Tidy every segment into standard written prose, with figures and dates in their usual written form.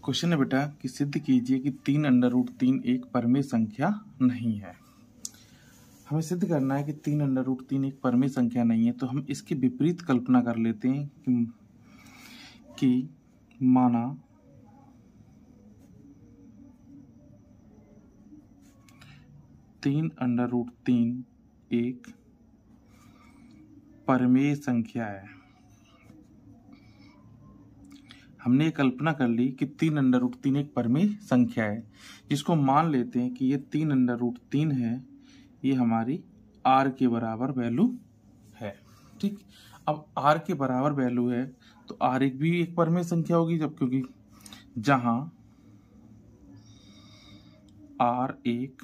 Question है बेटा कि सिद्ध कीजिए कि 3√3 एक परमेय संख्या नहीं है। हमें सिद्ध करना है कि 3√3 एक परमेय संख्या नहीं है, तो हम इसके विपरीत कल्पना कर लेते हैं कि माना 3√3 एक परमेय संख्या है। हमने ये कल्पना कर ली कि 3√3 एक परमेय संख्या है, जिसको मान लेते हैं कि ये 3√3 है, ये हमारी r के बराबर वैल्यू है। ठीक, अब r के बराबर वैल्यू है तो r एक भी एक परमेय संख्या होगी, जब क्योंकि जहां r एक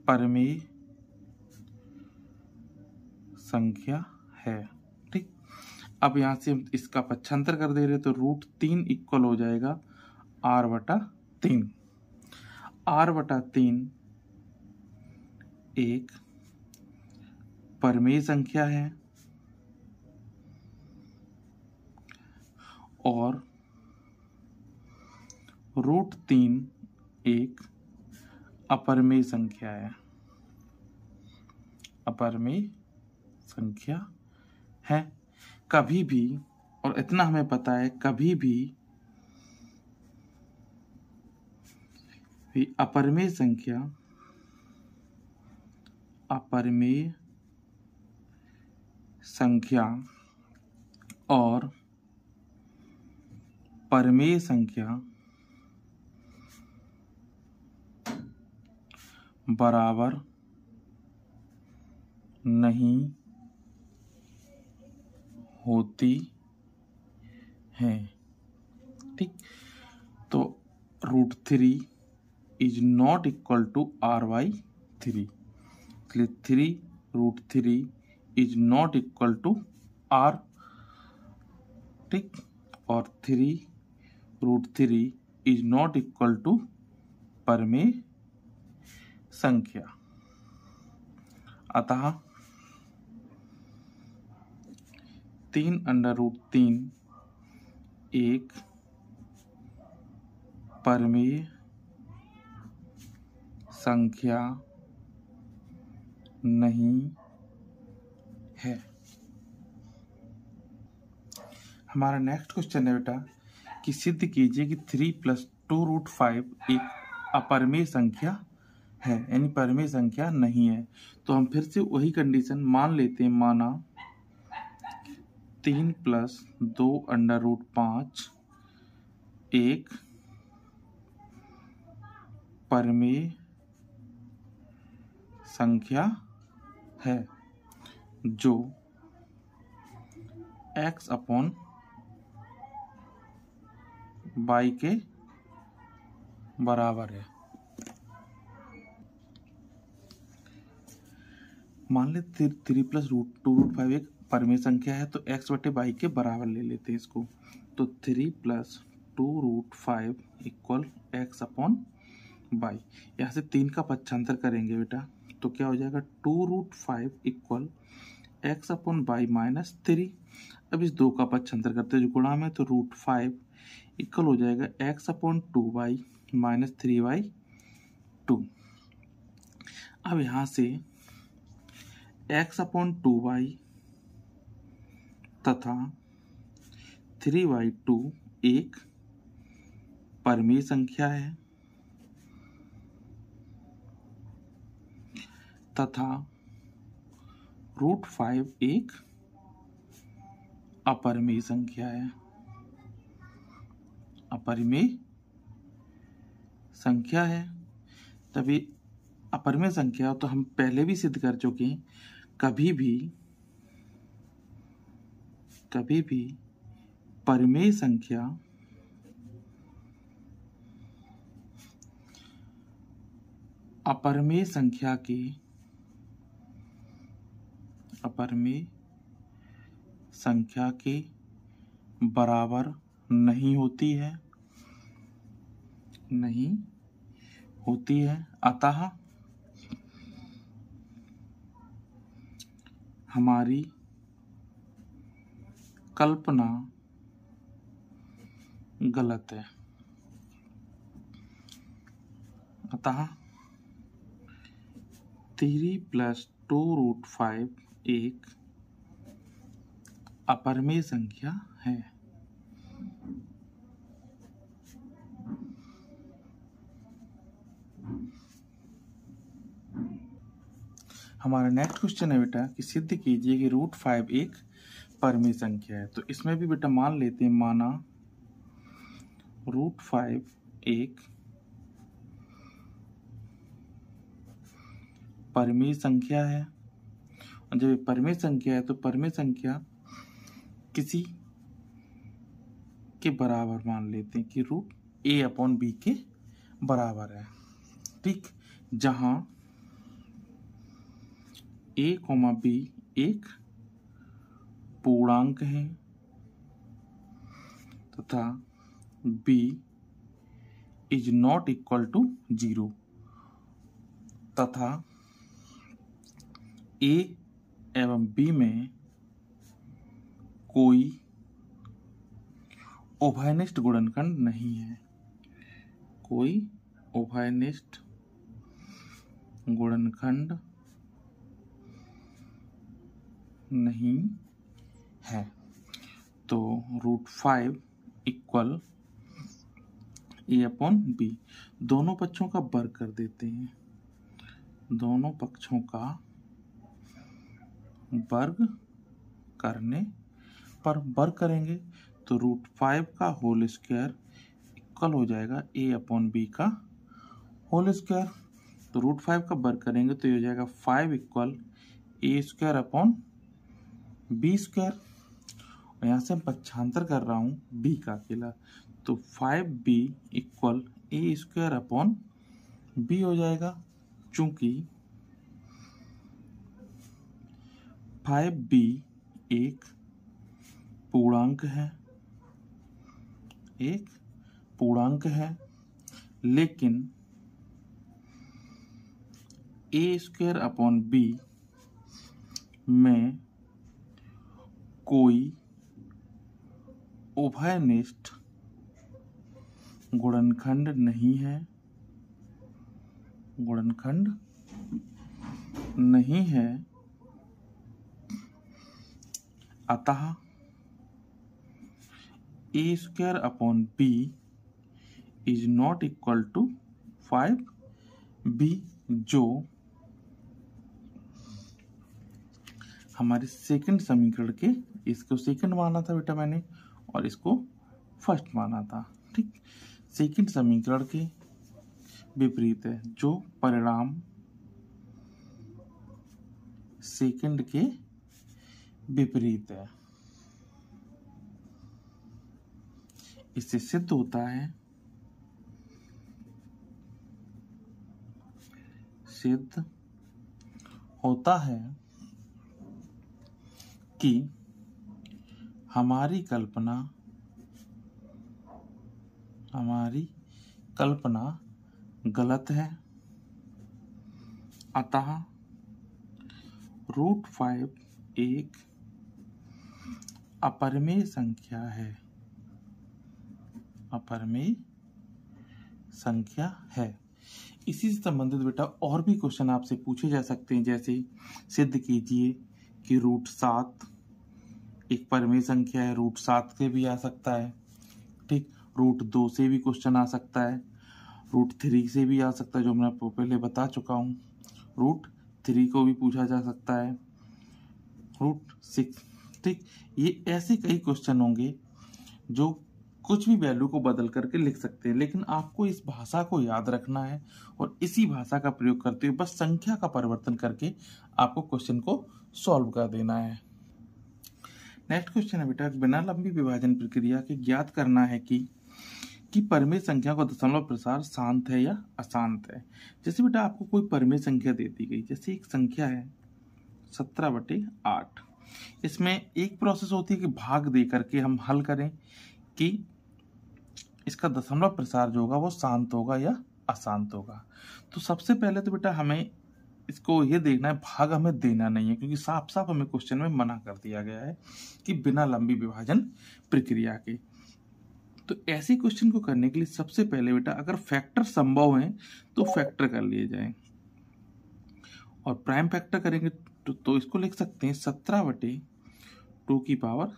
परमेय संख्या है। ठीक, अब यहां से हम इसका पक्षांतर कर दे रहे तो √3 इक्वल हो जाएगा r/3। r/3 एक परमेय संख्या है और √3 एक अपरमेय संख्या है। अपरमेय संख्या है। कभी भी, और इतना हमें पता है, कभी भी अपरमेय संख्या और परमेय संख्या बराबर नहीं होती है। ठीक, तो √3 is not equal to r/3, इसलिए √3 is not equal to r। ठीक, और √3 इज नॉट इक्वल टू परमेय संख्या। अतः 3√3 एक परमेय संख्या नहीं है। हमारा नेक्स्ट क्वेश्चन है बेटा कि सिद्ध कीजिए कि 3 + 2√5 एक अपरमेय संख्या है, यानी परमेय संख्या नहीं है। तो हम फिर से वही कंडीशन मान लेते हैं, माना 3 + 2√5 एक परमेय संख्या है जो x/y के बराबर है। मान ले 3 + 2√5 एक परमेय संख्या है, तो x/y के बराबर ले लेते हैं इसको। तो 3 + 2√5 इक्वल x/y। यहाँ से 3 का पक्षांतर करेंगे बेटा, तो क्या हो जाएगा 2√5 इक्वल x/y - 3। अब इस 2 का पक्षांतर करते हैं जो गुणा में, तो √5 इक्वल हो जाएगा x/2y - 3/2। अब यहाँ से x/2y तथा 3/2 एक परमेय संख्या है तथा √5 एक अपरमेय संख्या है। अपरमेय संख्या है, तभी अपरमेय संख्या तो हम पहले भी सिद्ध कर चुके हैं, कभी भी परमेय संख्या अपरमेय संख्या के बराबर नहीं होती है। अतः हमारी कल्पना गलत है। अतः 3 + 2√5 एक अपरिमेय संख्या है। हमारा नेक्स्ट क्वेश्चन है बेटा कि सिद्ध कीजिए कि √5 एक परिमेय संख्या है। तो इसमें भी बेटा मान लेते हैं, माना √5 एक परिमेय संख्या है। और जब ये परिमेय संख्या है तो परिमेय संख्या किसी के बराबर मान लेते हैं कि √a/b के बराबर है। ठीक, जहां a, b एक पूर्णांक है तथा b is not equal to 0 तथा a एवं b में कोई उभयनिष्ठ गुणनखंड नहीं है। कोई उभयनिष्ठ गुणनखंड नहीं है। तो √5 इक्वल a/b, दोनों पक्षों का वर्ग कर देते हैं। दोनों पक्षों का वर्ग करने पर वर्ग करेंगे तो √5 का होल स्क्वायर इक्वल हो जाएगा a/b का होल स्क्वायर। तो √5 का वर्ग करेंगे तो ये हो जाएगा 5 इक्वल a²/b²। और यहाँ से हम पक्षांतर कर रहा हूँ b का अकेला, तो 5b इक्वल a²/b हो जाएगा। चूंकि 5b एक पूर्णांक है, एक पूर्णांक है, लेकिन a²/b में कोई उभयनिष्ठ गुणनखंड नहीं है। गुणनखंड नहीं है, अतः a²/b is not equal to 5b, जो हमारे सेकंड समीकरण के, इसको सेकंड माना था बेटा मैंने और इसको फर्स्ट माना था। ठीक, सेकंड समीकरण के विपरीत है, जो परिणाम सेकंड के विपरीत है। इससे सिद्ध होता है, सिद्ध होता है कि हमारी कल्पना गलत है। अतः √5 एक अपरिमेय संख्या है। अपरिमेय संख्या है। इसी से संबंधित बेटा और भी क्वेश्चन आपसे पूछे जा सकते हैं, जैसे सिद्ध कीजिए कि √7 एक परिमेय संख्या है। √7 से भी आ सकता है। ठीक, √2 से भी क्वेश्चन आ सकता है। √3 से भी आ सकता है, जो मैं आपको पहले बता चुका हूँ। √3 को भी पूछा जा सकता है। √6। ठीक, ये ऐसे कई क्वेश्चन होंगे जो कुछ भी वैल्यू को बदल करके लिख सकते हैं, लेकिन आपको इस भाषा को याद रखना है और इसी भाषा का प्रयोग करते हुए बस संख्या का परिवर्तन करके आपको क्वेश्चन को सॉल्व कर देना है। नेक्स्ट क्वेश्चन है बेटा, बिना लंबी विभाजन प्रक्रिया के ज्ञात करना है कि परिमेय संख्या का दशमलव प्रसार शांत है या अशांत है। जैसे बेटा आपको कोई परिमेय संख्या दे दी गई, जैसे एक संख्या है 17/8। इसमें एक प्रोसेस होती है कि भाग दे करके हम हल करें कि इसका दशमलव प्रसार जो होगा वो शांत होगा या अशांत होगा। तो सबसे पहले तो बेटा हमें इसको ये देखना है, भाग हमें देना नहीं है, क्योंकि साफ साफ हमें क्वेश्चन में मना कर दिया गया है कि बिना लंबी विभाजन प्रक्रिया के। तो ऐसे क्वेश्चन को करने के लिए सबसे पहले बेटा अगर फैक्टर संभव है तो फैक्टर कर लिए जाए, और प्राइम फैक्टर करेंगे तो इसको लिख सकते हैं 17/2⁵,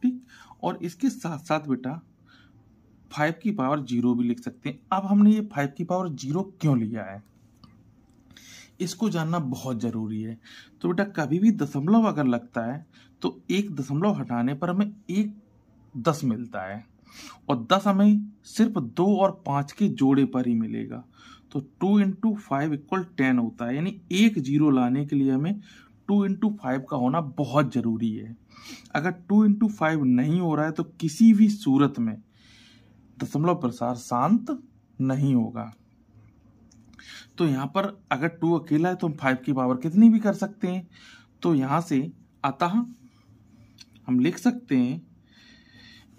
ठीक। और इसके साथ साथ बेटा 5⁻0 भी लिख सकते हैं। अब हमने ये 5⁻0 क्यों लिया है इसको जानना बहुत जरूरी है। तो बेटा कभी भी दशमलव अगर लगता है तो एक दशमलव हटाने पर हमें 1 10 मिलता है, और 10 हमें सिर्फ 2 और 5 के जोड़े पर ही मिलेगा। तो 2 × 5 = 10 होता है, यानी 1 0 लाने के लिए हमें 2 × 5 का होना बहुत जरूरी है। अगर 2 × 5 नहीं हो रहा है तो किसी भी सूरत में दशमलव प्रसार शांत नहीं होगा। तो यहाँ पर अगर 2 अकेला है तो हम 5 की पावर कितनी भी कर सकते हैं। तो यहाँ से अतः हम लिख सकते हैं,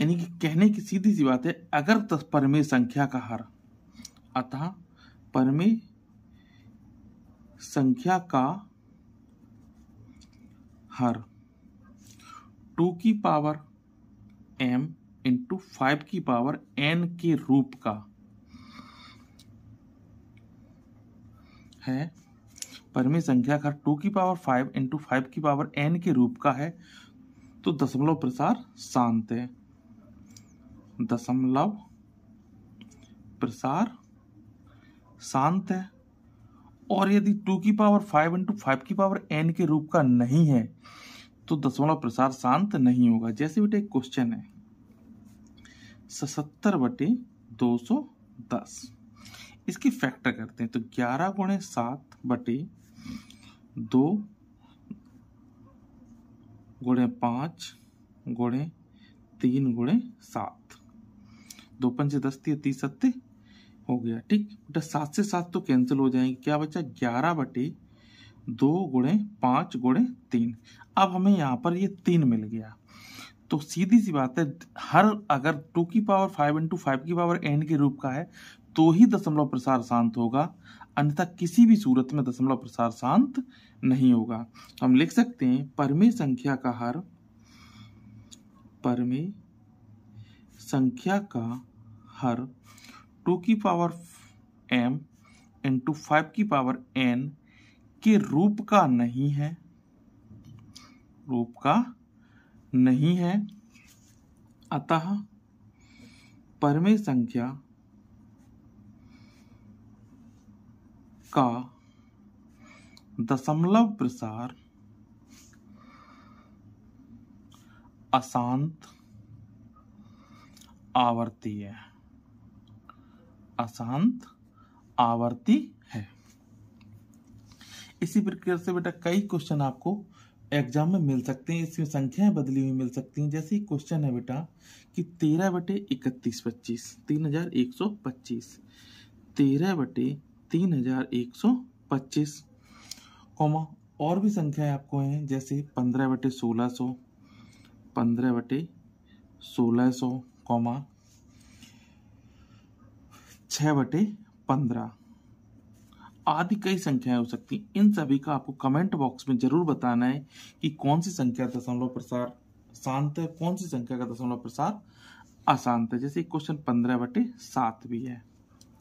यानी कि कहने की सीधी सी बात है, अगर परमेय संख्या का हर, अतः परमेय संख्या का हर 2m × 5n के रूप का है, परमेय संख्या का 2 5 × 5n के रूप का है, तो दशमलव प्रसार शांत है। दशमलव प्रसार शांत है। और यदि 2 5 × 5n के रूप का नहीं है तो दशमलव प्रसार शांत नहीं होगा। जैसे बेटा एक क्वेश्चन है 77/210, इसकी फैक्टर करते हैं। तो 11 × 7/2 × 5 × 3 × 7, 2 5 10 30 7 हो गया, ठीक। बेटा 7 से 7 तो कैंसिल हो जाएंगे, क्या बचा 11/2 × 5 × 3। अब हमें यहाँ पर ये 3 मिल गया। तो सीधी सी बात है, हर अगर 2 5 × 5n के रूप का है तो ही दशमलव प्रसार शांत होगा, अन्यथा किसी भी सूरत में दशमलव प्रसार शांत नहीं होगा। हम लिख सकते हैं परमेय संख्या का हर, परमेय संख्या का हर 2m × 5n के रूप का नहीं है, रूप का नहीं है। अतः परमेय संख्या का दशमलव प्रसार अशांत आवर्ती है, अशांत आवर्ती है। इसी प्रकार से बेटा कई क्वेश्चन आपको एग्जाम में मिल सकते हैं, इसमें संख्याएं बदली हुई मिल सकती हैं। जैसे क्वेश्चन है बेटा कि 13/3125 3125, 13/3125, और भी संख्याएं आपको हैं जैसे 15/1600, 15/1600, 6/15 आदि कई संख्याएं हो सकती हैं। इन सभी का आपको कमेंट बॉक्स में जरूर बताना है कि कौन सी संख्या दशमलव प्रसार शांत है, कौन सी संख्या का दशमलव प्रसार अशांत है। जैसे क्वेश्चन 15/7 भी है,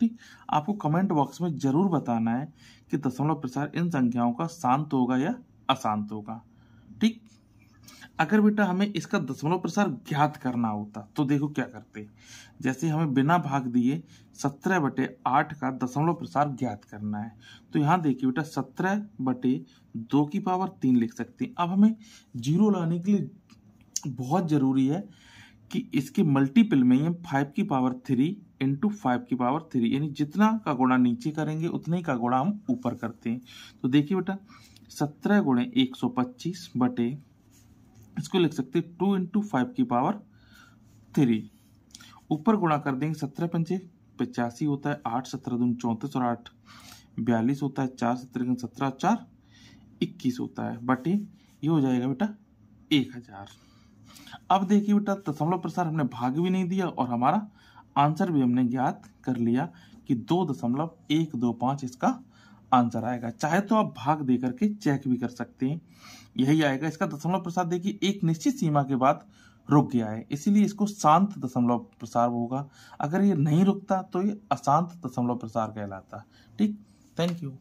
ठीक। आपको कमेंट बॉक्स में जरूर बताना है कि दशमलव प्रसार इन संख्याओं का शांत होगा या अशांत होगा, ठीक। अगर बेटा हमें इसका दशमलव प्रसार ज्ञात करना होता तो देखो क्या करते। जैसे हमें बिना भाग दिए 17/8 का दशमलव प्रसार ज्ञात करना है, तो यहाँ देखिए बेटा 17/2 लिख सकते हैं। अब हमें 0 लाने के लिए बहुत जरूरी है कि इसके मल्टीपल में हम 5⁻3 × 5⁻3, यानी जितना का गुणा नीचे करेंगे उतने का गुणा हम ऊपर करते हैं। तो देखिए बेटा 17 × 125 बटे, इसको लिख सकते 2 × 5⁻3, ऊपर गुणा कर देंगे 17 × 5 = 85 होता है, 8 17 दूनी 34 और 8 42 होता है, 4 17 17 4 21 होता है, बटे ये हो जाएगा बेटा 1000। अब देखिए बेटा दशमलव प्रसार हमने भाग भी नहीं दिया और हमारा आंसर भी हमने ज्ञात कर लिया कि 2.125 इसका आंसर आएगा। चाहे तो आप भाग दे करके चेक भी कर सकते हैं, यही आएगा इसका दशमलव प्रसार। देखिए एक निश्चित सीमा के बाद रुक गया है, इसीलिए इसको शांत दशमलव प्रसार होगा। अगर ये नहीं रुकता तो ये अशांत दशमलव प्रसार कहलाता। ठीक, थैंक यू।